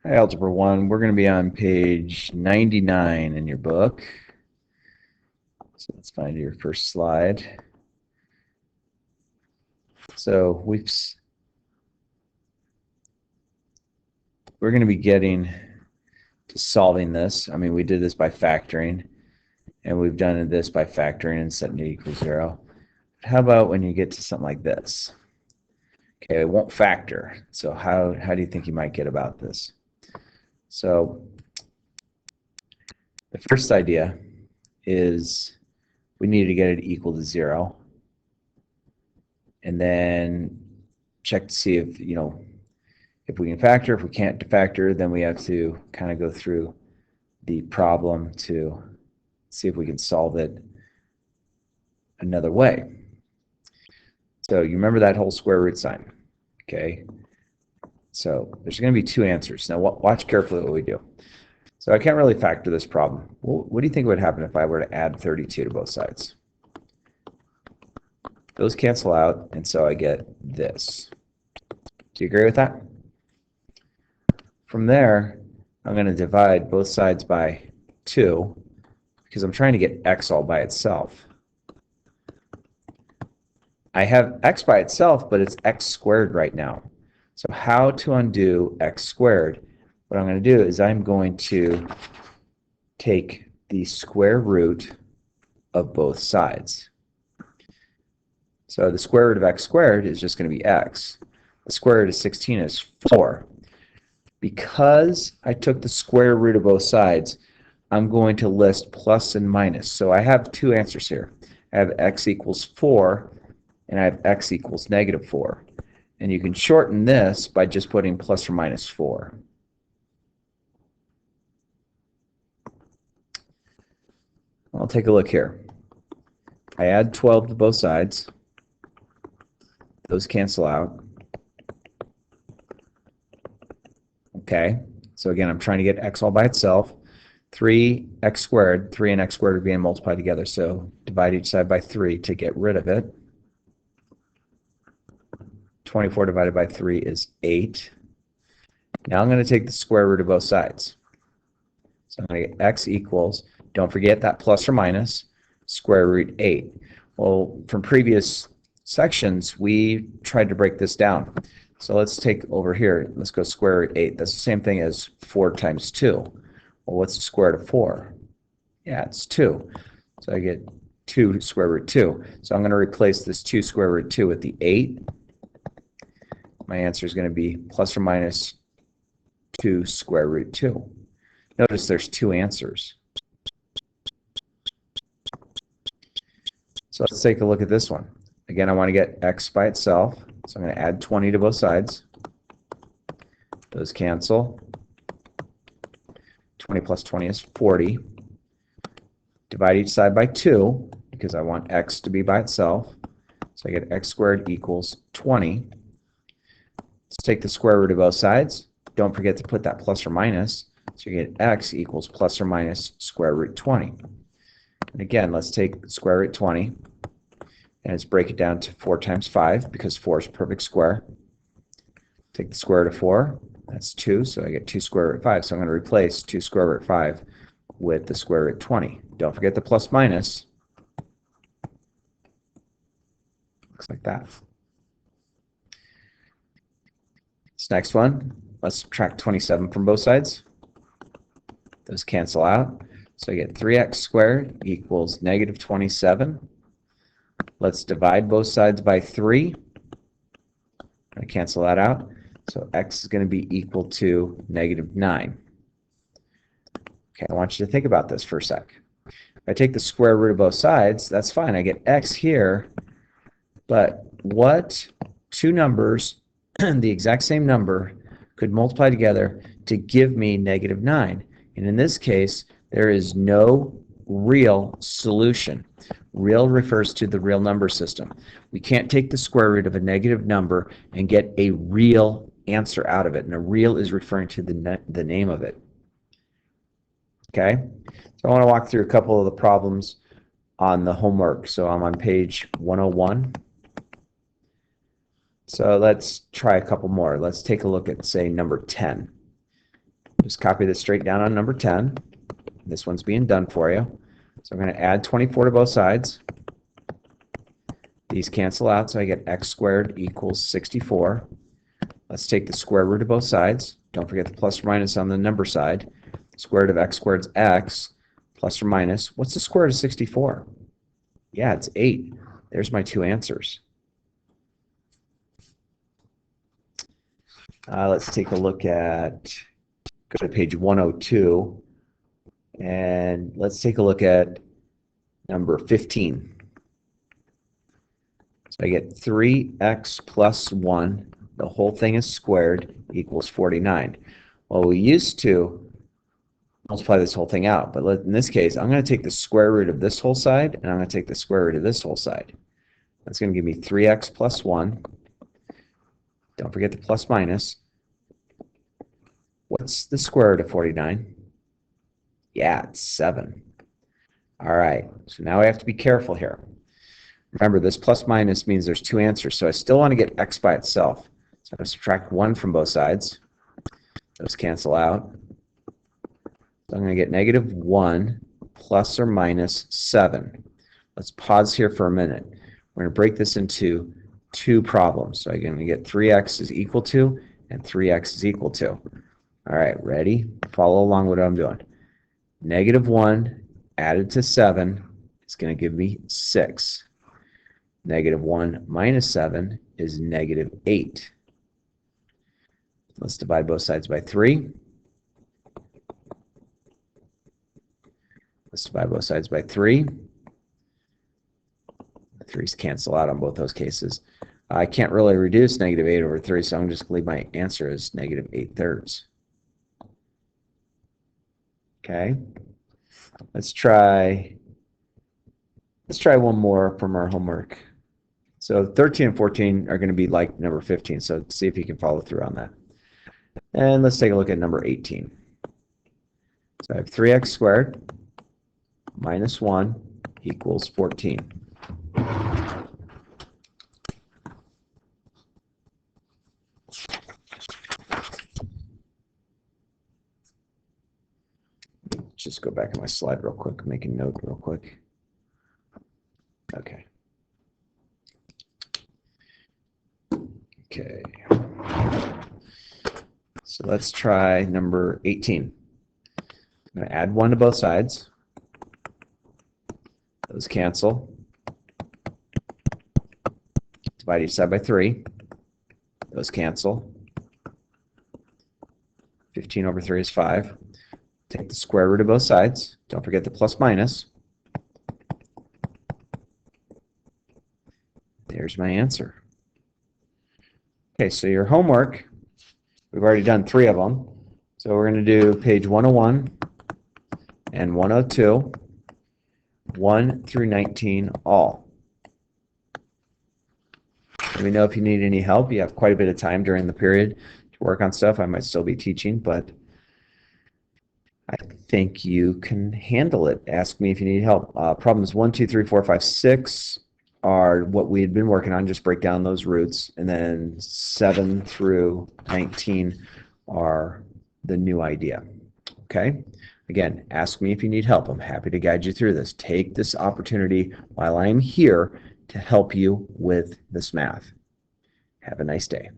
Hi, Algebra 1. We're going to be on page 99 in your book. So let's find your first slide. So we're going to be getting to solving this. I mean, we did this by factoring, and we've done this by factoring and setting it equal 0. How about when you get to something like this? Okay, it won't factor. So how do you think you might get about this? So the first idea is we need to get it equal to 0. And then check to see if, if we can factor. If we can't factor, then we have to kind of go through the problem to see if we can solve it another way. So you remember that whole square root sign, okay? So there's going to be two answers. Now watch carefully what we do. So I can't really factor this problem. What do you think would happen if I were to add 32 to both sides? Those cancel out, and so I get this. Do you agree with that? From there, I'm going to divide both sides by 2 because I'm trying to get x all by itself. I have x by itself, but it's x squared right now. So how to undo x squared? What I'm going to do is I'm going to take the square root of both sides. So the square root of x squared is just going to be x. The square root of 16 is 4. Because I took the square root of both sides, I'm going to list plus and minus. So I have two answers here. I have x equals 4, and I have x equals negative 4. And you can shorten this by just putting plus or minus 4. I'll take a look here. I add 12 to both sides. Those cancel out. Okay, so again, I'm trying to get x all by itself. 3x squared, 3 and x squared are being multiplied together, so divide each side by 3 to get rid of it. 24 divided by 3 is 8. Now I'm going to take the square root of both sides. So I'm going to get x equals, don't forget that plus or minus, square root 8. Well, from previous sections, we tried to break this down. So let's take over here, let's go square root 8. That's the same thing as 4 times 2. Well, what's the square root of 4? Yeah, it's 2. So I get 2 square root 2. So I'm going to replace this 2 square root 2 with the 8. My answer is going to be plus or minus 2 square root 2. Notice there's two answers. So let's take a look at this one. Again, I want to get x by itself. So I'm going to add 20 to both sides. Those cancel. 20 plus 20 is 40. Divide each side by 2 because I want x to be by itself. So I get x squared equals 20. Let's take the square root of both sides. Don't forget to put that plus or minus. So you get x equals plus or minus square root 20. And again, let's take square root 20. And let's break it down to 4 times 5 because 4 is a perfect square. Take the square root of 4. That's 2, so I get 2 square root 5. So I'm going to replace 2 square root 5 with the square root 20. Don't forget the plus minus. Looks like that. This next one, let's subtract 27 from both sides. Those cancel out. So I get 3x squared equals negative 27. Let's divide both sides by 3. I cancel that out. So x is going to be equal to negative 9. Okay, I want you to think about this for a sec. If I take the square root of both sides, that's fine. I get x here. But what two numbers, the exact same number, could multiply together to give me negative 9? And in this case, there is no real solution. Real refers to the real number system. We can't take the square root of a negative number and get a real answer out of it. And a real is referring to the name of it. Okay? So I want to walk through a couple of the problems on the homework. So I'm on page 101. So let's try a couple more. Let's take a look at, say, number 10. Just copy this straight down on number 10. This one's being done for you. So I'm going to add 24 to both sides. These cancel out, so I get x squared equals 64. Let's take the square root of both sides. Don't forget the plus or minus on the number side. Square root of x squared is x, plus or minus. What's the square root of 64? Yeah, it's 8. There's my two answers. Let's take a look at, go to page 102, and let's take a look at number 15. So I get 3x plus 1, the whole thing is squared, equals 49. Well, we used to multiply this whole thing out, but in this case, I'm going to take the square root of this whole side, and I'm going to take the square root of this whole side. That's going to give me 3x plus 1. Don't forget the plus minus. What's the square root of 49? Yeah, it's 7. All right, so now I have to be careful here. Remember, this plus minus means there's two answers, so I still want to get x by itself. So I'm going to subtract 1 from both sides. Those cancel out. So I'm going to get negative 1 plus or minus 7. Let's pause here for a minute. We're going to break this into two problems. So I'm going to get 3x is equal to and 3x is equal to. All right, ready? Follow along with what I'm doing. Negative 1 added to 7 is going to give me 6. Negative 1 minus 7 is negative 8. Let's divide both sides by 3. Let's divide both sides by 3. The 3's cancel out on both those cases. I can't really reduce negative 8 over 3, so I'm just going to leave my answer as negative 8/3. Okay. Let's try one more from our homework. So 13 and 14 are going to be like number 15, so see if you can follow through on that. And let's take a look at number 18. So I have 3x squared minus 1 equals 14. Just go back in my slide real quick, make a note real quick. Okay. Okay. So let's try number 18. I'm going to add 1 to both sides. Those cancel. Divide each side by 3. Those cancel. 15 over 3 is 5. Take the square root of both sides. Don't forget the plus minus. There's my answer. Okay, so your homework, we've already done 3 of them. So we're going to do page 101 and 102, 1 through 19 all. Let me know if you need any help. You have quite a bit of time during the period to work on stuff. I might still be teaching, but I think you can handle it. Ask me if you need help. Problems 1, 2, 3, 4, 5, 6 are what we had been working on. Just break down those roots. And then 7 through 19 are the new idea. Okay? Again, ask me if you need help. I'm happy to guide you through this. Take this opportunity while I'm here to help you with this math. Have a nice day.